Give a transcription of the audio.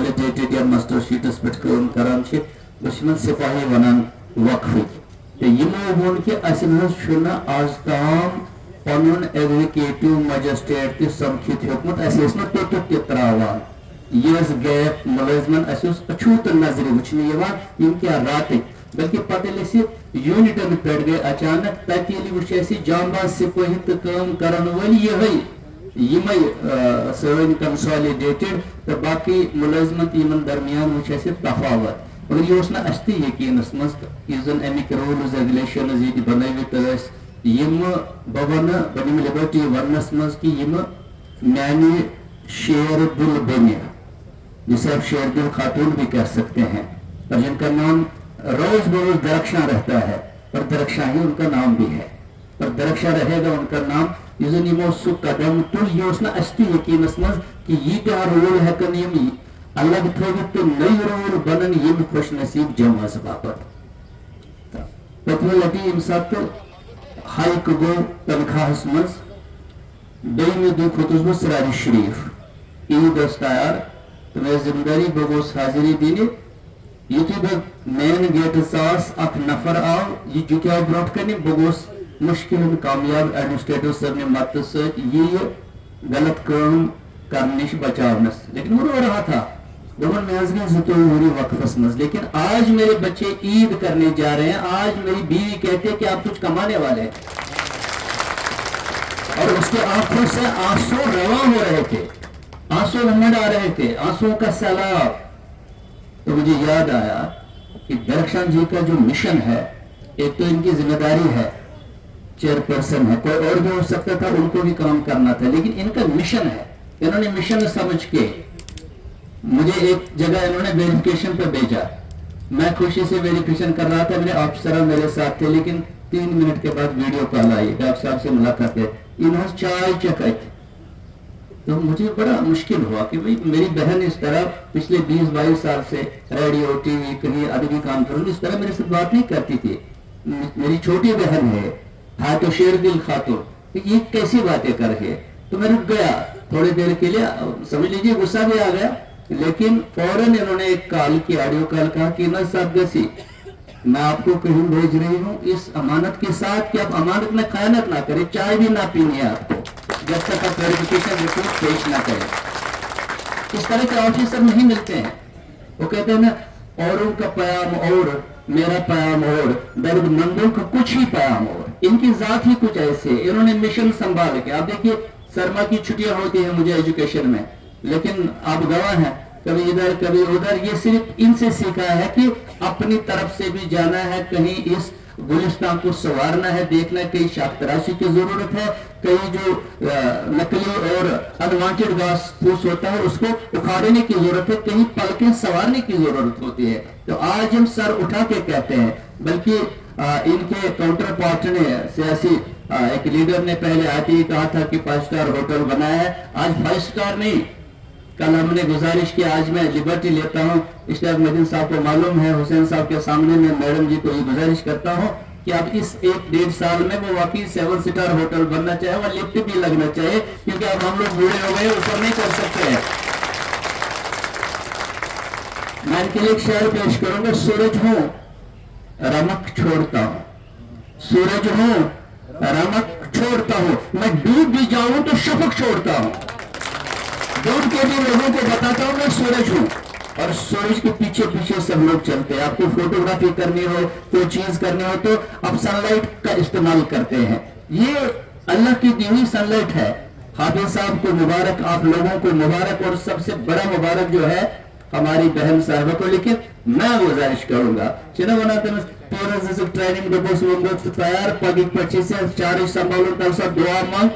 consolidated या master sheets पे काम करान छे बशमन सिपाही वनान वक्फ तो यमो वोन कि असन आज ताम पनुन एग्जीक्यूटिव मजिस्ट्रेट तह समखित होकमुत अस तोत त्रावान यह गैप मुलजमन अछूत नजर वुचने यम क्या रात बल्कि पत्त यूनिटन पे गए अचानक तत वो जांबा सिपाही तो काम करन वल यह सन कंसोलिडेटेड तो बाकी मुलजमन दरमियान वो तफावत मगर यह अस यकीनस मज अमिक रूल्स रेगुलेशन ये बनवित बह वन बह निम लिबर्टी वनस मज कि मानी शेर दिल बने जिसे आप शेर दिल खातून भी कह सकते हैं पर जिनका नाम रोज बरोज दरख्शां रहता है पर दरख्शां ही उनका नाम भी है पर दरख्शां रहेगा उनका नाम युजन यमो सु कदम तुल यह अस यकीनस मज कि यीत्या रोल हेकन यम अलग थोवित तो नई रोल बनन यम खुश नसीब जमास बापत पत्म लटी यम सात हाइक गो तनखाहस मज बेमे दो खुतुस बह सरारी शरीफ ईद तैयार तो मैं जिम्मेदारी बगोस हाजिरी दिने युथु बह मेन गेट सास अख नफर आव यह जुक्या ब्रोट कने बगोस मुश्किल कामयाब एडमिनिस्ट्रेटिव सर ने मत ये गलत काम करने से बचावनस लेकिन वो रो रहा था दोनों में जुतोरी वक्फस मज लेकिन आज मेरे बच्चे ईद करने जा रहे हैं आज मेरी बीवी कहते हैं कि आप कुछ कमाने वाले हैं और उसके आंखों से आंसू रवा हो रहे थे आंसू नमड़ आ रहे थे आंसुओं का सैलाब तो मुझे याद आया कि दरख्शां जी का जो मिशन है एक तो इनकी जिम्मेदारी है चेयरपर्सन है कोई और भी हो सकता था उनको भी काम करना था लेकिन इनका मिशन है इन्होंने मिशन समझ के मुझे एक जगह इन्होंने वेरिफिकेशन पे भेजा मैं खुशी से वेरिफिकेशन कर रहा था मेरे अफसर मेरे साथ थे लेकिन 3 मिनट के बाद वीडियो कॉल आई डॉक्टर साहब से मुलाकात है इन्होंने चाय चखाई तो मुझे बड़ा मुश्किल हुआ कि भाई मेरी बहन इस तरह पिछले 20-22 साल से रेडियो टीवी कहीं अदबी काम करूँ इस तरह मेरे से बात नहीं करती थी मेरी छोटी बहन है तो शेर दिल खातून ये कैसी बातें कर रही है तो मैं रुक गया थोड़ी देर के लिए समझ लीजिए गुस्सा भी आ गया लेकिन फौरन इन्होंने एक कॉल की ऑडियो कॉल कहा कि ना साहब गसी मैं आपको कहीं भेज रही हूँ इस अमानत के साथ कि आप अमानत में खयानत ना करें चाय भी ना पीनी है आपको जब तक आप वेरिफिकेशन रिपोर्ट पेश ना करें इस तरह के ऑफिसर नहीं मिलते हैं वो कहते हैं ना औरों का प्याम और मेरा प्याम और दर्दमंदों का कुछ ही प्याम और इनकी जात ही कुछ ऐसे इन्होंने मिशन संभाल के आप देखिए सरमा की छुट्टियां होती है मुझे एजुकेशन में लेकिन आप गवाह हैं कभी इधर कभी उधर ये सिर्फ इनसे सीखा है कि अपनी तरफ से भी जाना है कहीं इस गुलिस्तान को संवारना है देखना है कहीं शाख तराशी की जरूरत है कहीं जो नकली और अनवांटेड घास फूस होता है उसको उखाड़ने की जरूरत है कहीं पलकें संवारने की जरूरत होती है तो आज हम सर उठा के कहते हैं बल्कि इनके काउंटर पार्ट ने सियासी एक लीडर ने पहले आते ही कहा था कि 5 स्टार होटल बनाया है आज 5 स्टार नहीं कल हमने गुजारिश की आज मैं लिबर्टी लेता हूं इश्तियाक मदीन साहब को मालूम है हुसैन साहब के सामने में मैडम जी को ये गुजारिश करता हूं कि अब इस 1-1.5 साल में वो वाकई 7 स्टार होटल बनना चाहिए और लिफ्ट भी लगना चाहिए क्योंकि अब हम लोग बूढ़े हो गए ऊपर नहीं कर सकते हैं मैं इनके लिए एक शेर पेश करूंगा सूरज हूं रमक छोड़ता हूं सूरज हूं रमक छोड़ता हूं मैं डूब भी जाऊं तो शफक छोड़ता हूं डूब के भी लोगों को बताता हूं मैं सूरज हूं और सूरज के पीछे पीछे सब लोग चलते हैं आपको फोटोग्राफी करनी हो कोई चीज करनी हो तो आप सनलाइट का इस्तेमाल करते हैं ये अल्लाह की दी हुई सनलाइट है हाफिज साहब को मुबारक आप लोगों को मुबारक और सबसे बड़ा मुबारक जो है हमारी बहन साहबा को लेकिन मैं गुजारिश करूंगा चिन्ह बनाते ट्रेनिंग तैयार पगी 25 से 4 संभालो दुआ मांग